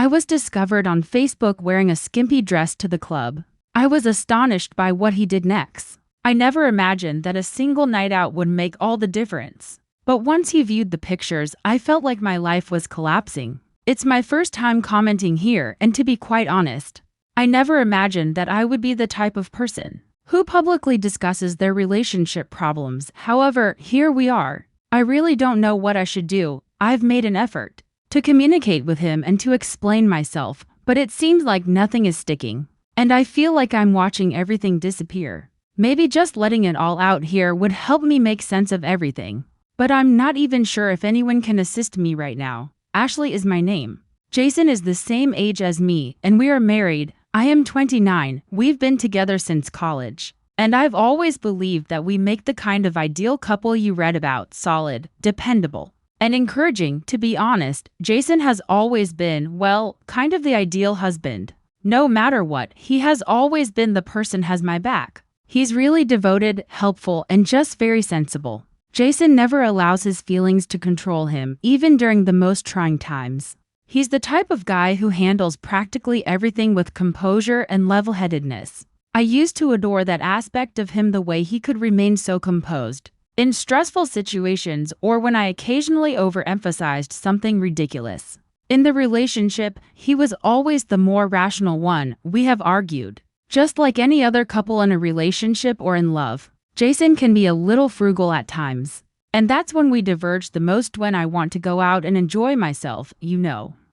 I was discovered on Facebook wearing a skimpy dress to the club. I was astonished by what he did next. I never imagined that a single night out would make all the difference. But once he viewed the pictures, I felt like my life was collapsing. It's my first time commenting here, and to be quite honest, I never imagined that I would be the type of person who publicly discusses their relationship problems. However, here we are. I really don't know what I should do. I've made an effort to communicate with him and to explain myself, but it seems like nothing is sticking. And I feel like I'm watching everything disappear. Maybe just letting it all out here would help me make sense of everything. But I'm not even sure if anyone can assist me right now. Ashley is my name. Jason is the same age as me, and we are married. I am 29. We've been together since college. And I've always believed that we make the kind of ideal couple you read about: solid, dependable, and encouraging. To be honest, Jason has always been, well, kind of the ideal husband. No matter what, he has always been the person who has my back. He's really devoted, helpful, and just very sensible. Jason never allows his feelings to control him, even during the most trying times. He's the type of guy who handles practically everything with composure and level-headedness. I used to adore that aspect of him, the way he could remain so composed in stressful situations or when I occasionally overemphasized something ridiculous. In the relationship, he was always the more rational one. We have argued. Just like any other couple in a relationship or in love, Jason can be a little frugal at times. And that's when we diverge the most, when I want to go out and enjoy myself,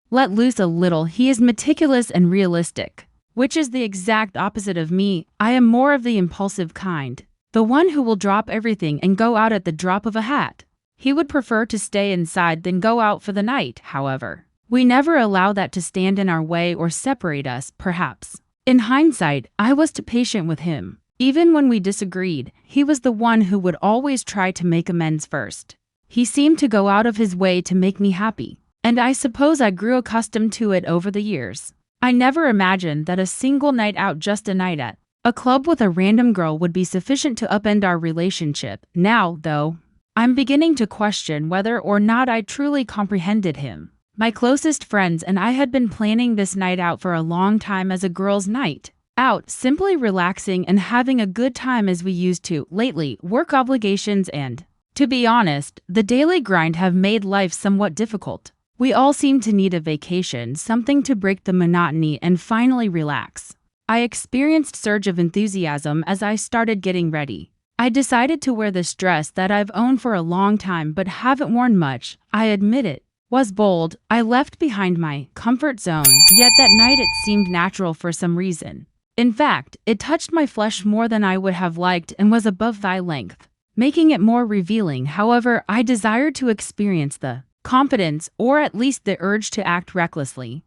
let loose a little. He is meticulous and realistic, which is the exact opposite of me. I am more of the impulsive kind, the one who will drop everything and go out at the drop of a hat. He would prefer to stay inside than go out for the night, however. We never allow that to stand in our way or separate us, perhaps. In hindsight, I was too patient with him. Even when we disagreed, he was the one who would always try to make amends first. He seemed to go out of his way to make me happy, and I suppose I grew accustomed to it over the years. I never imagined that a single night out, just a night at a club with a random girl, would be sufficient to upend our relationship. Now, though, I'm beginning to question whether or not I truly comprehended him. My closest friends and I had been planning this night out for a long time as a girls' night out, simply relaxing and having a good time as we used to. Lately, work obligations and, to be honest, the daily grind have made life somewhat difficult. We all seem to need a vacation, something to break the monotony and finally relax. I experienced a surge of enthusiasm as I started getting ready. I decided to wear this dress that I've owned for a long time but haven't worn much. I admit it was bold. I left behind my comfort zone, yet that night it seemed natural for some reason. In fact, it touched my flesh more than I would have liked and was above thigh length, making it more revealing. However, I desired to experience the confidence, or at least the urge to act recklessly.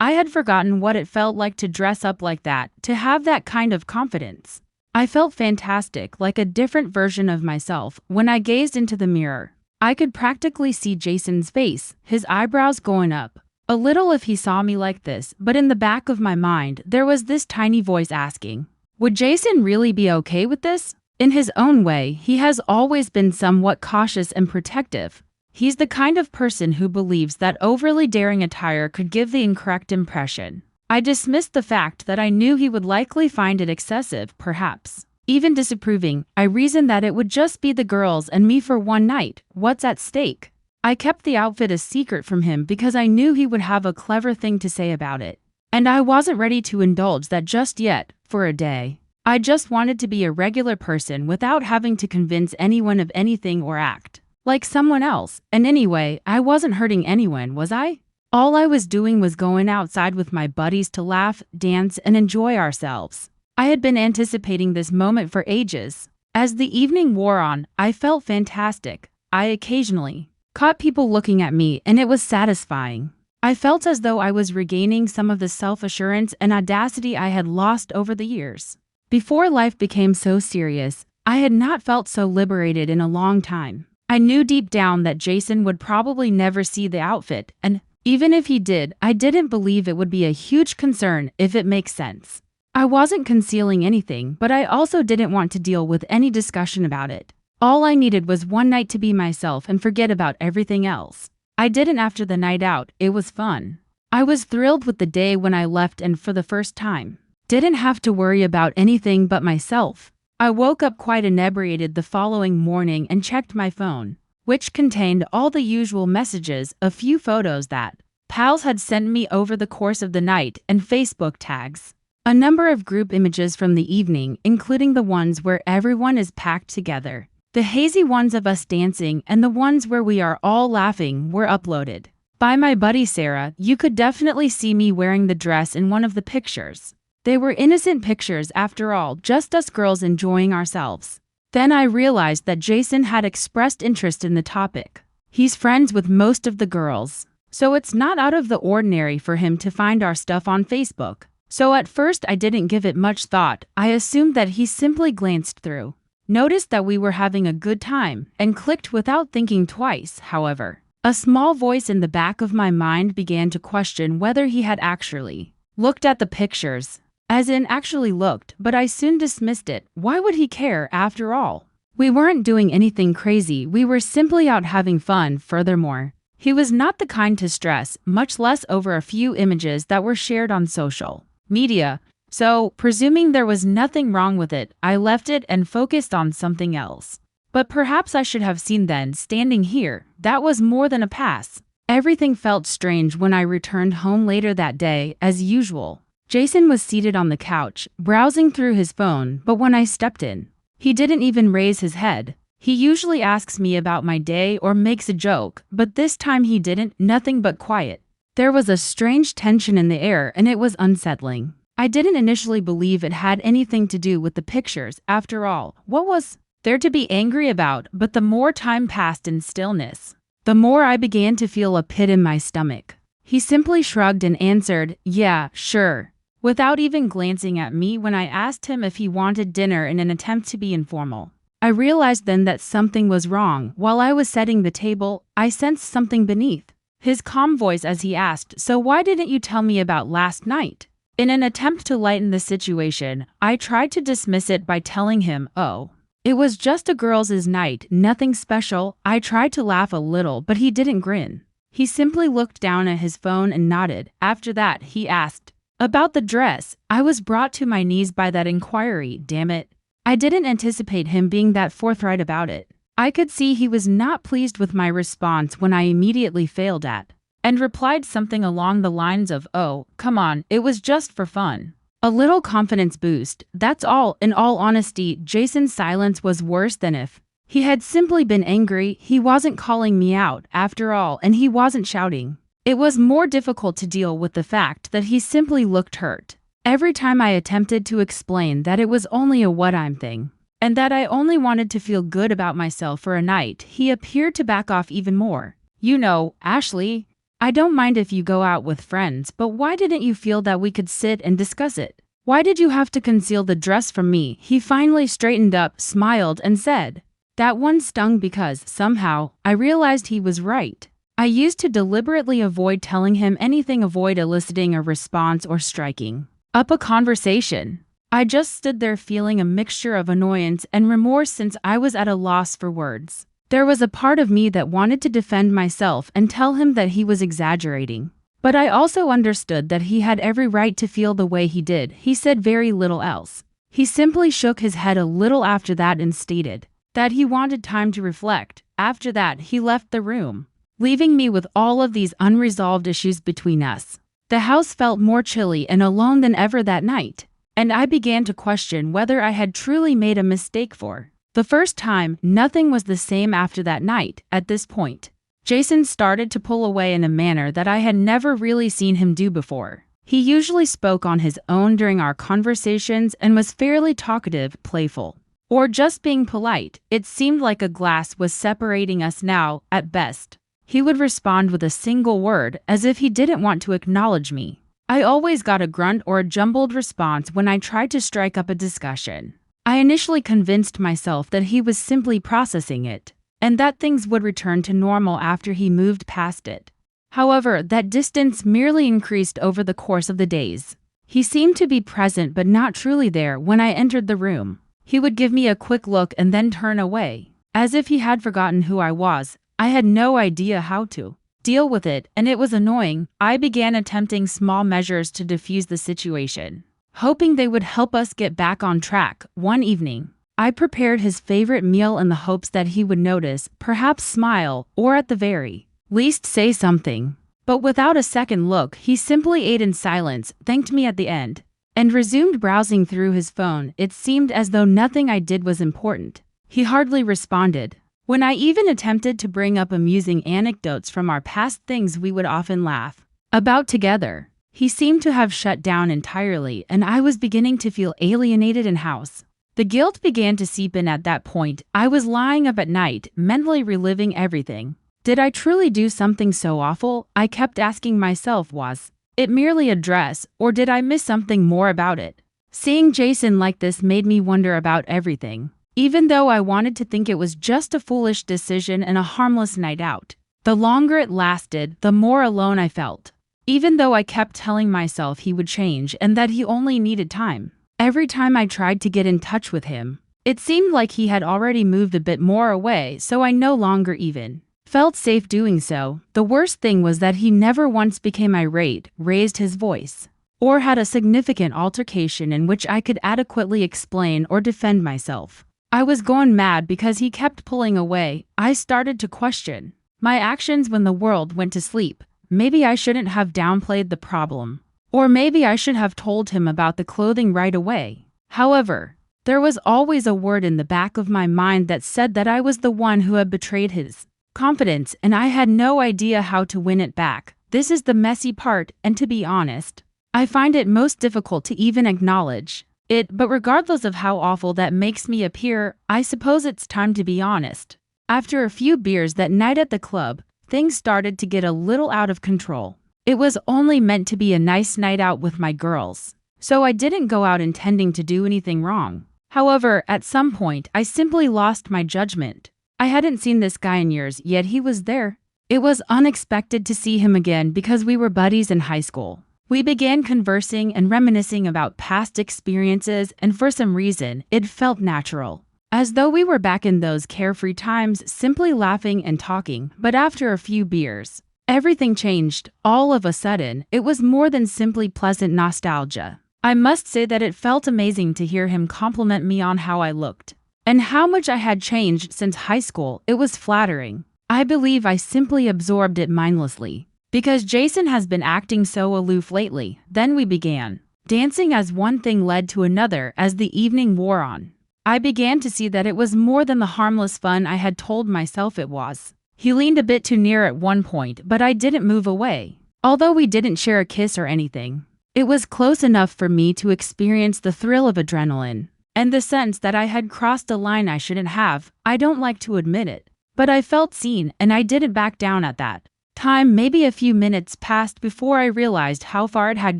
I had forgotten what it felt like to dress up like that, to have that kind of confidence. I felt fantastic, like a different version of myself. When I gazed into the mirror, I could practically see Jason's face, his eyebrows going up a little if he saw me like this, but in the back of my mind, there was this tiny voice asking, would Jason really be okay with this? In his own way, he has always been somewhat cautious and protective. He's the kind of person who believes that overly daring attire could give the incorrect impression. I dismissed the fact that I knew he would likely find it excessive, perhaps even disapproving. I reasoned that it would just be the girls and me for one night. What's at stake? I kept the outfit a secret from him because I knew he would have a clever thing to say about it. And I wasn't ready to indulge that just yet, for a day. I just wanted to be a regular person without having to convince anyone of anything or act like someone else. And anyway, I wasn't hurting anyone, was I? All I was doing was going outside with my buddies to laugh, dance, and enjoy ourselves. I had been anticipating this moment for ages. As the evening wore on, I felt fantastic. I occasionally caught people looking at me, and it was satisfying. I felt as though I was regaining some of the self-assurance and audacity I had lost over the years. Before life became so serious, I had not felt so liberated in a long time. I knew deep down that Jason would probably never see the outfit, and even if he did, I didn't believe it would be a huge concern, if it makes sense. I wasn't concealing anything, but I also didn't want to deal with any discussion about it. All I needed was one night to be myself and forget about everything else. I didn't after the night out. It was fun. I was thrilled with the day when I left and for the first time didn't have to worry about anything but myself. I woke up quite inebriated the following morning and checked my phone, which contained all the usual messages, a few photos that pals had sent me over the course of the night, and Facebook tags. A number of group images from the evening, including the ones where everyone is packed together. The hazy ones of us dancing and the ones where we are all laughing were uploaded by my buddy Sarah. You could definitely see me wearing the dress in one of the pictures. They were innocent pictures after all, just us girls enjoying ourselves. Then I realized that Jason had expressed interest in the topic. He's friends with most of the girls, so it's not out of the ordinary for him to find our stuff on Facebook. So at first I didn't give it much thought. I assumed that he simply glanced through, noticed that we were having a good time, and clicked without thinking twice. However, a small voice in the back of my mind began to question whether he had actually looked at the pictures. As in actually looked, but I soon dismissed it. Why would he care after all? We weren't doing anything crazy, we were simply out having fun. Furthermore, he was not the kind to stress, much less over a few images that were shared on social media. So, presuming there was nothing wrong with it, I left it and focused on something else. But perhaps I should have seen then, standing here, that was more than a pass. Everything felt strange when I returned home later that day, as usual. Jason was seated on the couch, browsing through his phone, but when I stepped in, he didn't even raise his head. He usually asks me about my day or makes a joke, but this time he didn't, nothing but quiet. There was a strange tension in the air and it was unsettling. I didn't initially believe it had anything to do with the pictures. After all, what was there to be angry about? But the more time passed in stillness, the more I began to feel a pit in my stomach. He simply shrugged and answered, "Yeah, sure," without even glancing at me when I asked him if he wanted dinner in an attempt to be informal. I realized then that something was wrong. While I was setting the table, I sensed something beneath his calm voice as he asked, "So why didn't you tell me about last night?" In an attempt to lighten the situation, I tried to dismiss it by telling him, "Oh, it was just a girls' night, nothing special." I tried to laugh a little, but he didn't grin. He simply looked down at his phone and nodded. After that, he asked about the dress. I was brought to my knees by that inquiry, damn it. I didn't anticipate him being that forthright about it. I could see he was not pleased with my response when I immediately failed at and replied something along the lines of, "Oh, come on, it was just for fun. A little confidence boost, that's all." In all honesty, Jason's silence was worse than if he had simply been angry. He wasn't calling me out, after all, and he wasn't shouting. It was more difficult to deal with the fact that he simply looked hurt. Every time I attempted to explain that it was only a what-I'm thing, and that I only wanted to feel good about myself for a night, he appeared to back off even more. "You know, Ashley, I don't mind if you go out with friends, but why didn't you feel that we could sit and discuss it? Why did you have to conceal the dress from me?" He finally straightened up, smiled, and said, "That one stung because, somehow, I realized he was right. I used to deliberately avoid telling him anything, avoid eliciting a response or striking up a conversation. I just stood there feeling a mixture of annoyance and remorse since I was at a loss for words. There was a part of me that wanted to defend myself and tell him that he was exaggerating. But I also understood that he had every right to feel the way he did. He said very little else. He simply shook his head a little after that and stated that he wanted time to reflect. After that, he left the room, leaving me with all of these unresolved issues between us. The house felt more chilly and alone than ever that night, and I began to question whether I had truly made a mistake for the first time. Nothing was the same after that night. At this point, Jason started to pull away in a manner that I had never really seen him do before. He usually spoke on his own during our conversations and was fairly talkative, playful, or just being polite. It seemed like a glass was separating us now. At best, he would respond with a single word, as if he didn't want to acknowledge me. I always got a grunt or a jumbled response when I tried to strike up a discussion. I initially convinced myself that he was simply processing it, and that things would return to normal after he moved past it. However, that distance merely increased over the course of the days. He seemed to be present but not truly there. When I entered the room, he would give me a quick look and then turn away, as if he had forgotten who I was. I had no idea how to deal with it, and it was annoying. I began attempting small measures to defuse the situation, hoping they would help us get back on track. One evening, I prepared his favorite meal in the hopes that he would notice, perhaps smile, or at the very least say something. But without a second look, he simply ate in silence, thanked me at the end, and resumed browsing through his phone. It seemed as though nothing I did was important. He hardly responded. When I even attempted to bring up amusing anecdotes from our past, things we would often laugh about together, he seemed to have shut down entirely, and I was beginning to feel alienated in house. The guilt began to seep in at that point. I was lying up at night, mentally reliving everything. Did I truly do something so awful? I kept asking myself. Was it merely a dress, or did I miss something more about it? Seeing Jason like this made me wonder about everything, even though I wanted to think it was just a foolish decision and a harmless night out. The longer it lasted, the more alone I felt. Even though I kept telling myself he would change and that he only needed time. Every time I tried to get in touch with him, it seemed like he had already moved a bit more away, so I no longer even felt safe doing so. The worst thing was that he never once became irate, raised his voice, or had a significant altercation in which I could adequately explain or defend myself. I was going mad because he kept pulling away. I started to question my actions when the world went to sleep. Maybe I shouldn't have downplayed the problem. Or maybe I should have told him about the clothing right away. However, there was always a word in the back of my mind that said that I was the one who had betrayed his confidence, and I had no idea how to win it back. This is the messy part, and to be honest, I find it most difficult to even acknowledge it. But regardless of how awful that makes me appear, I suppose it's time to be honest. After a few beers that night at the club, things started to get a little out of control. It was only meant to be a nice night out with my girls, so I didn't go out intending to do anything wrong. However, at some point, I simply lost my judgment. I hadn't seen this guy in years, yet he was there. It was unexpected to see him again because we were buddies in high school. We began conversing and reminiscing about past experiences, and for some reason, it felt natural. As though we were back in those carefree times, simply laughing and talking. But after a few beers, everything changed. All of a sudden, it was more than simply pleasant nostalgia. I must say that it felt amazing to hear him compliment me on how I looked and how much I had changed since high school. It was flattering. I believe I simply absorbed it mindlessly, because Jason has been acting so aloof lately. Then we began dancing as one thing led to another. As the evening wore on, I began to see that it was more than the harmless fun I had told myself it was. He leaned a bit too near at one point, but I didn't move away. Although we didn't share a kiss or anything, it was close enough for me to experience the thrill of adrenaline and the sense that I had crossed a line I shouldn't have. I don't like to admit it, but I felt seen, and I didn't back down at that time. Maybe a few minutes passed before I realized how far it had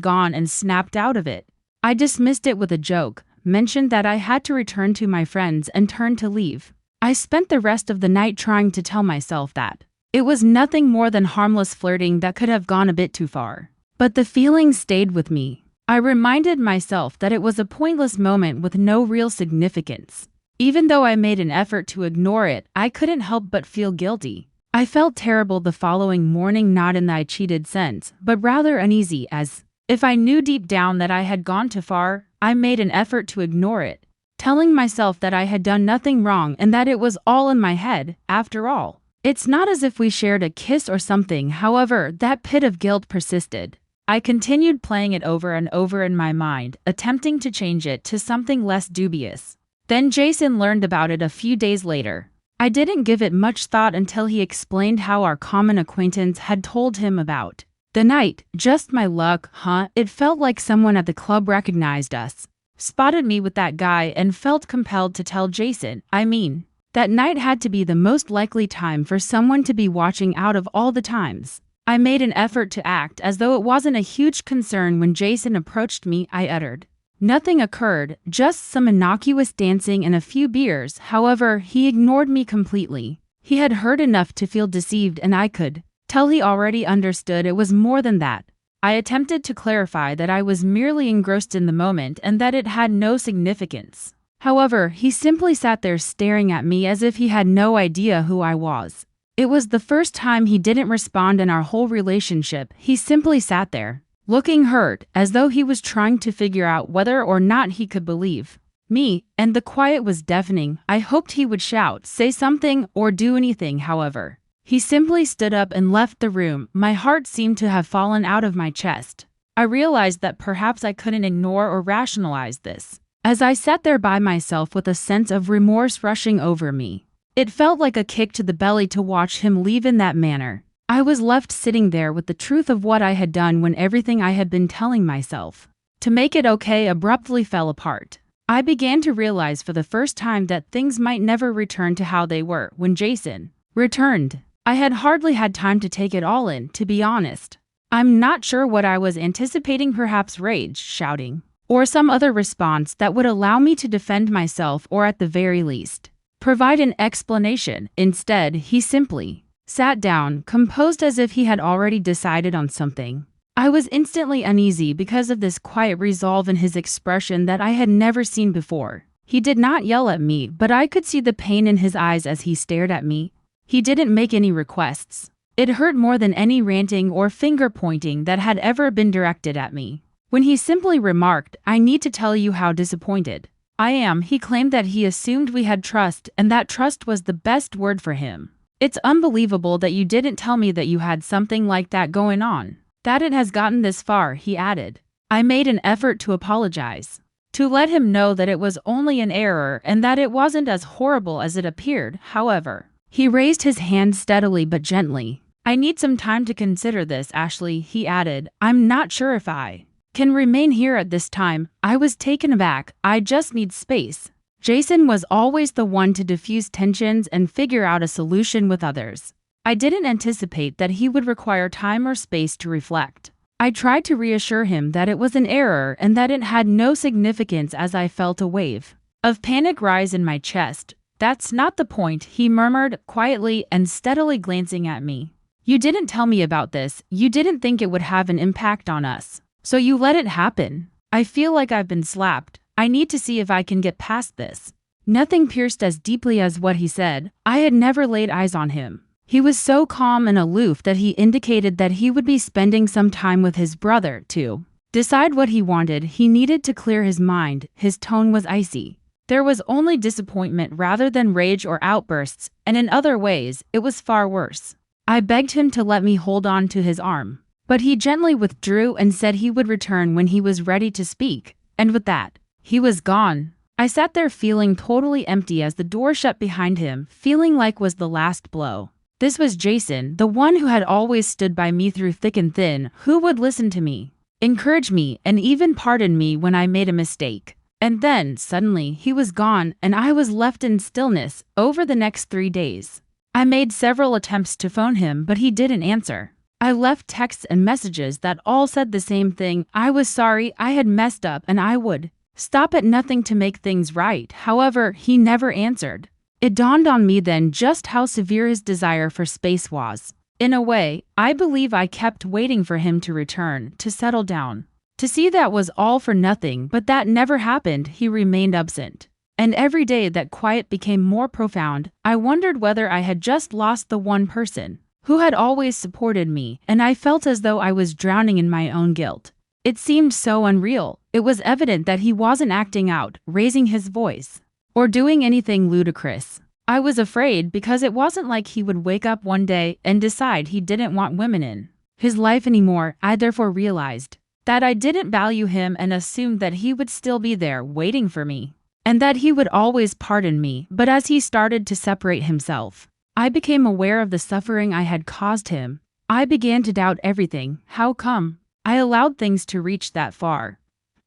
gone and snapped out of it. I dismissed it with a joke, mentioned that I had to return to my friends, and turned to leave. I spent the rest of the night trying to tell myself that it was nothing more than harmless flirting that could have gone a bit too far. But the feeling stayed with me. I reminded myself that it was a pointless moment with no real significance. Even though I made an effort to ignore it, I couldn't help but feel guilty. I felt terrible the following morning, not in the I cheated sense, but rather uneasy, as if I knew deep down that I had gone too far. I made an effort to ignore it, telling myself that I had done nothing wrong and that it was all in my head. After all, it's not as if we shared a kiss or something. However, that pit of guilt persisted. I continued playing it over and over in my mind, attempting to change it to something less dubious. Then Jason learned about it a few days later. I didn't give it much thought until he explained how our common acquaintance had told him about the night. Just my luck, huh? It felt like someone at the club recognized us, spotted me with that guy, and felt compelled to tell Jason. I mean, that night had to be the most likely time for someone to be watching out of all the times. I made an effort to act as though it wasn't a huge concern. When Jason approached me, I uttered, "Nothing occurred, just some innocuous dancing and a few beers." However, he ignored me completely. He had heard enough to feel deceived, and I could tell he already understood it was more than that. I attempted to clarify that I was merely engrossed in the moment and that it had no significance. However, he simply sat there staring at me as if he had no idea who I was. It was the first time he didn't respond in our whole relationship. He simply sat there, looking hurt, as though he was trying to figure out whether or not he could believe me, and the quiet was deafening. I hoped he would shout, say something, or do anything. However, he simply stood up and left the room. My heart seemed to have fallen out of my chest. I realized that perhaps I couldn't ignore or rationalize this. As I sat there by myself with a sense of remorse rushing over me, it felt like a kick to the belly to watch him leave in that manner. I was left sitting there with the truth of what I had done when everything I had been telling myself to make it okay abruptly fell apart. I began to realize for the first time that things might never return to how they were when Jason returned. I had hardly had time to take it all in, to be honest. I'm not sure what I was anticipating, perhaps rage, shouting, or some other response that would allow me to defend myself or at the very least provide an explanation. Instead, he simply sat down, composed as if he had already decided on something. I was instantly uneasy because of this quiet resolve in his expression that I had never seen before. He did not yell at me, but I could see the pain in his eyes as he stared at me. He didn't make any requests. It hurt more than any ranting or finger-pointing that had ever been directed at me. When he simply remarked, "I need to tell you how disappointed I am," he claimed that he assumed we had trust and that trust was the best word for him. "It's unbelievable that you didn't tell me that you had something like that going on. That it has gotten this far," he added. I made an effort to apologize, to let him know that it was only an error and that it wasn't as horrible as it appeared. However, he raised his hand steadily but gently. "I need some time to consider this, Ashley," he added. "I'm not sure if I can remain here at this time." I was taken aback. "I just need space." Jason was always the one to diffuse tensions and figure out a solution with others. I didn't anticipate that he would require time or space to reflect. I tried to reassure him that it was an error and that it had no significance as I felt a wave of panic rise in my chest. "That's not the point," he murmured, quietly and steadily glancing at me. "You didn't tell me about this. You didn't think it would have an impact on us. So you let it happen. I feel like I've been slapped. I need to see if I can get past this." Nothing pierced as deeply as what he said. I had never laid eyes on him. He was so calm and aloof that he indicated that he would be spending some time with his brother to decide what he wanted. He needed to clear his mind. His tone was icy. There was only disappointment rather than rage or outbursts, and in other ways, it was far worse. I begged him to let me hold on to his arm, but he gently withdrew and said he would return when he was ready to speak, and with that, he was gone. I sat there feeling totally empty as the door shut behind him, feeling like was the last blow. This was Jason, the one who had always stood by me through thick and thin, who would listen to me, encourage me, and even pardon me when I made a mistake. And then, suddenly, he was gone, and I was left in stillness. Over the next 3 days, I made several attempts to phone him, but he didn't answer. I left texts and messages that all said the same thing: I was sorry, I had messed up, and I would stop at nothing to make things right. However, he never answered. It dawned on me then just how severe his desire for space was. In a way, I believe I kept waiting for him to return, to settle down, to see that was all for nothing, but that never happened. He remained absent. And every day that quiet became more profound. I wondered whether I had just lost the one person who had always supported me, and I felt as though I was drowning in my own guilt. It seemed so unreal. It was evident that he wasn't acting out, raising his voice, or doing anything ludicrous. I was afraid because it wasn't like he would wake up one day and decide he didn't want women in his life anymore. I therefore realized that I didn't value him and assumed that he would still be there waiting for me, and that he would always pardon me. But as he started to separate himself, I became aware of the suffering I had caused him. I began to doubt everything. How come I allowed things to reach that far?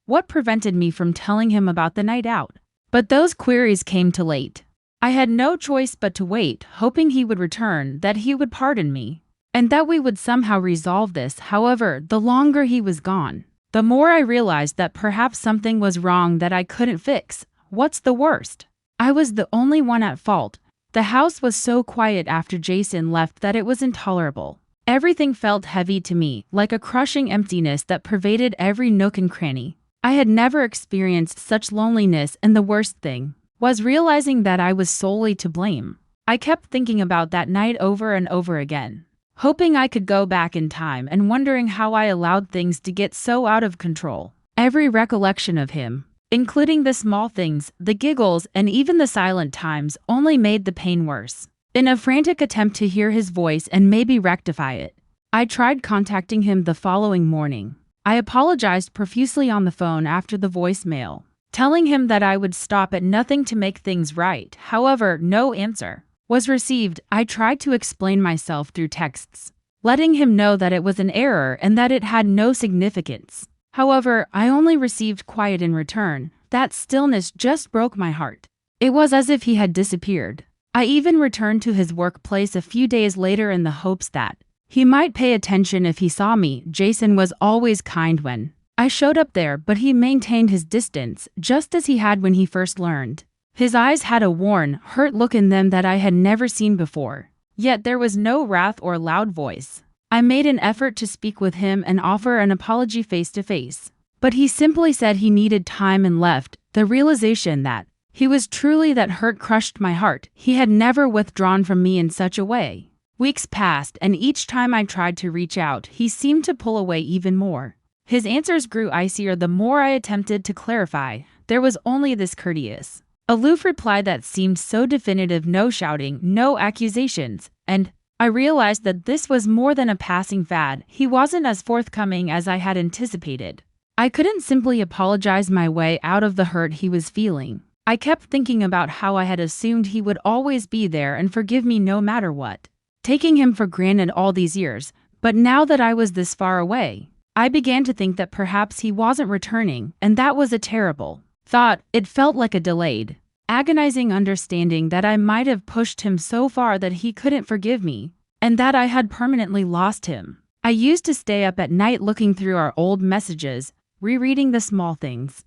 What prevented me from telling him about the night out? But those queries came too late. I had no choice but to wait, hoping he would return, that he would pardon me, and that we would somehow resolve this. However, the longer he was gone, the more I realized that perhaps something was wrong that I couldn't fix. What's the worst? I was the only one at fault. The house was so quiet after Jason left that it was intolerable. Everything felt heavy to me, like a crushing emptiness that pervaded every nook and cranny. I had never experienced such loneliness, and the worst thing was realizing that I was solely to blame. I kept thinking about that night over and over again, hoping I could go back in time and wondering how I allowed things to get so out of control. Every recollection of him, including the small things, the giggles, and even the silent times, only made the pain worse. In a frantic attempt to hear his voice and maybe rectify it, I tried contacting him the following morning. I apologized profusely on the phone after the voicemail, telling him that I would stop at nothing to make things right. However, no answer was received. I tried to explain myself through texts, letting him know that it was an error and that it had no significance. However, I only received quiet in return. That stillness just broke my heart. It was as if he had disappeared. I even returned to his workplace a few days later in the hopes that he might pay attention if he saw me. Jason was always kind when I showed up there, but he maintained his distance, just as he had when he first learned. His eyes had a worn, hurt look in them that I had never seen before. Yet there was no wrath or loud voice. I made an effort to speak with him and offer an apology face to face, but he simply said he needed time and left. The realization that he was truly that hurt crushed my heart. He had never withdrawn from me in such a way. Weeks passed, and each time I tried to reach out, he seemed to pull away even more. His answers grew icier the more I attempted to clarify. There was only this courteous, aloof reply that seemed so definitive: no shouting, no accusations, and I realized that this was more than a passing fad. He wasn't as forthcoming as I had anticipated. I couldn't simply apologize my way out of the hurt he was feeling. I kept thinking about how I had assumed he would always be there and forgive me no matter what, taking him for granted all these years. But now that I was this far away, I began to think that perhaps he wasn't returning, and that was a terrible thought. It felt like a delayed, agonizing understanding that I might have pushed him so far that he couldn't forgive me, and that I had permanently lost him. I used to stay up at night looking through our old messages, rereading the small things.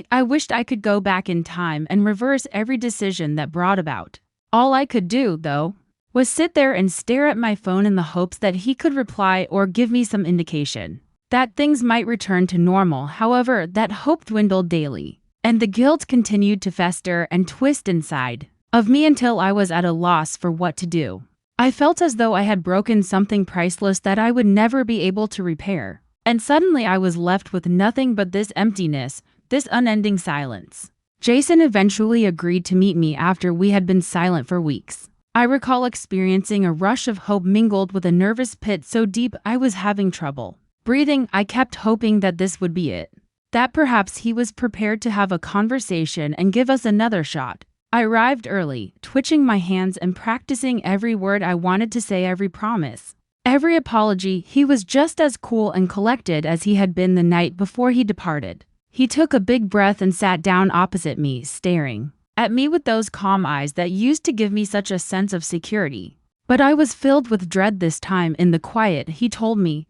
I wished I could go back in time and reverse every decision that brought about. All I could do, though, was sit there and stare at my phone in the hopes that he could reply or give me some indication that things might return to normal. However, that hope dwindled daily, and the guilt continued to fester and twist inside of me until I was at a loss for what to do. I felt as though I had broken something priceless that I would never be able to repair, and suddenly I was left with nothing but this emptiness, this unending silence. Jason eventually agreed to meet me after we had been silent for weeks. I recall experiencing a rush of hope mingled with a nervous pit so deep I was having trouble breathing. I kept hoping that this would be it, that perhaps he was prepared to have a conversation and give us another shot. I arrived early, twitching my hands and practicing every word I wanted to say, every promise, every apology. He was just as cool and collected as he had been the night before he departed. He took a big breath and sat down opposite me, staring at me with those calm eyes that used to give me such a sense of security. But I was filled with dread this time. In the quiet, he told me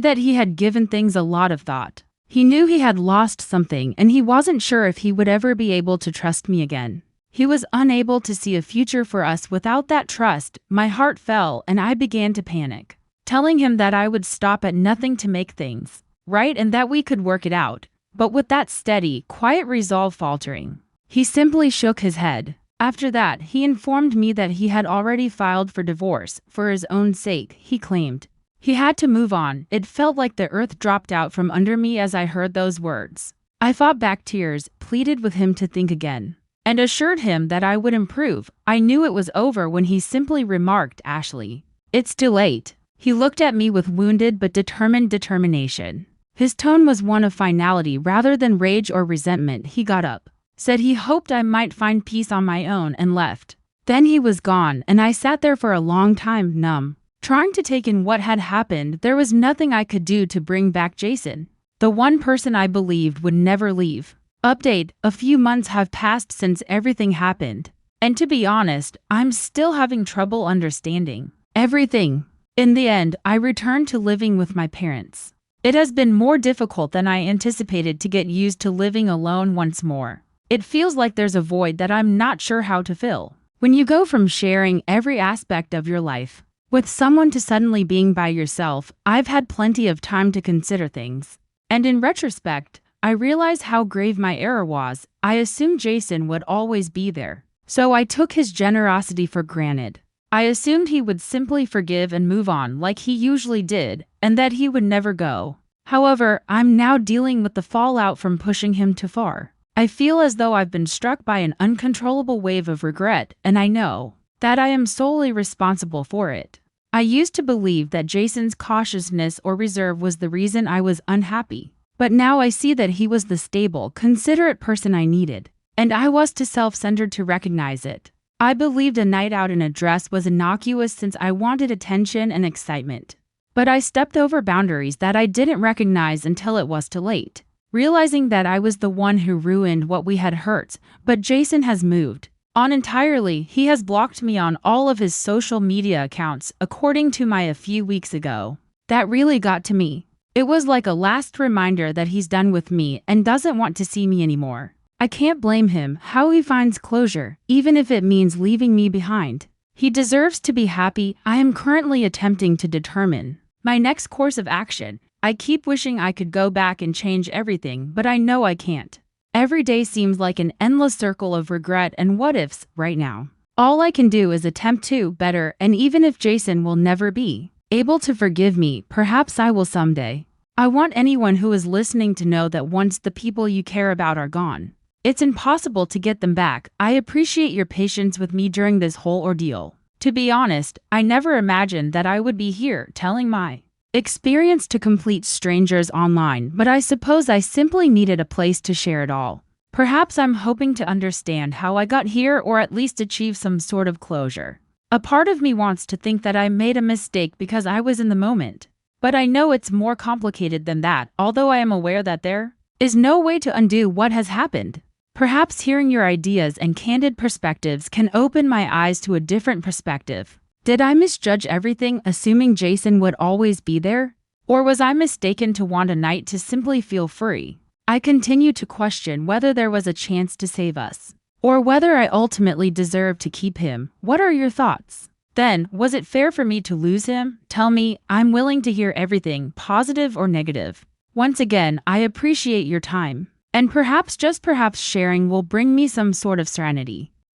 that he had given things a lot of thought. He knew he had lost something, and he wasn't sure if he would ever be able to trust me again. He was unable to see a future for us without that trust. My heart fell, and I began to panic, telling him that I would stop at nothing to make things right and that we could work it out. But with that steady, quiet resolve faltering, he simply shook his head. After that, he informed me that he had already filed for divorce. For his own sake, he claimed he had to move on. It felt like the earth dropped out from under me as I heard those words. I fought back tears, pleaded with him to think again, and assured him that I would improve. I knew it was over when he simply remarked, "Ashley, it's too late." He looked at me with wounded but determined determination. His tone was one of finality rather than rage or resentment. He got up, said he hoped I might find peace on my own, and left. Then he was gone, and I sat there for a long time, numb, trying to take in what had happened. There was nothing I could do to bring back Jason, the one person I believed would never leave. Update: a few months have passed since everything happened, and to be honest, I'm still having trouble understanding everything. In the end, I returned to living with my parents. It has been more difficult than I anticipated to get used to living alone once more. It feels like there's a void that I'm not sure how to fill. When you go from sharing every aspect of your life with someone to suddenly being by yourself, I've had plenty of time to consider things. And in retrospect, I realize how grave my error was. I assumed Jason would always be there, So I took his generosity for granted. I assumed he would simply forgive and move on like he usually did, and that he would never go. However, I'm now dealing with the fallout from pushing him too far. I feel as though I've been struck by an uncontrollable wave of regret, and I know that I am solely responsible for it. I used to believe that Jason's cautiousness or reserve was the reason I was unhappy. But now I see that he was the stable, considerate person I needed, and I was too self-centered to recognize it. I believed a night out in a dress was innocuous since I wanted attention and excitement. But I stepped over boundaries that I didn't recognize until it was too late, realizing that I was the one who ruined what we had hurt. But Jason has moved on entirely. He has blocked me on all of his social media accounts, according to my a few weeks ago. That really got to me. It was like a last reminder that he's done with me and doesn't want to see me anymore. I can't blame him how he finds closure, even if it means leaving me behind. He deserves to be happy. I am currently attempting to determine my next course of action. I keep wishing I could go back and change everything, but I know I can't. Every day seems like an endless circle of regret and what-ifs right now. All I can do is attempt to better, and even if Jason will never be able to forgive me, perhaps I will someday. I want anyone who is listening to know that once the people you care about are gone, it's impossible to get them back. I appreciate your patience with me during this whole ordeal. To be honest, I never imagined that I would be here telling my experience to complete strangers online, but I suppose I simply needed a place to share it all. Perhaps I'm hoping to understand how I got here, or at least achieve some sort of closure. A part of me wants to think that I made a mistake because I was in the moment. But I know it's more complicated than that, although I am aware that there is no way to undo what has happened. Perhaps hearing your ideas and candid perspectives can open my eyes to a different perspective. Did I misjudge everything, assuming Jason would always be there? Or was I mistaken to want a night to simply feel free? I continue to question whether there was a chance to save us, or whether I ultimately deserved to keep him. What are your thoughts? Then, was it fair for me to lose him? Tell me. I'm willing to hear everything, positive or negative. Once again, I appreciate your time. And perhaps, just perhaps, sharing will bring me some sort of serenity.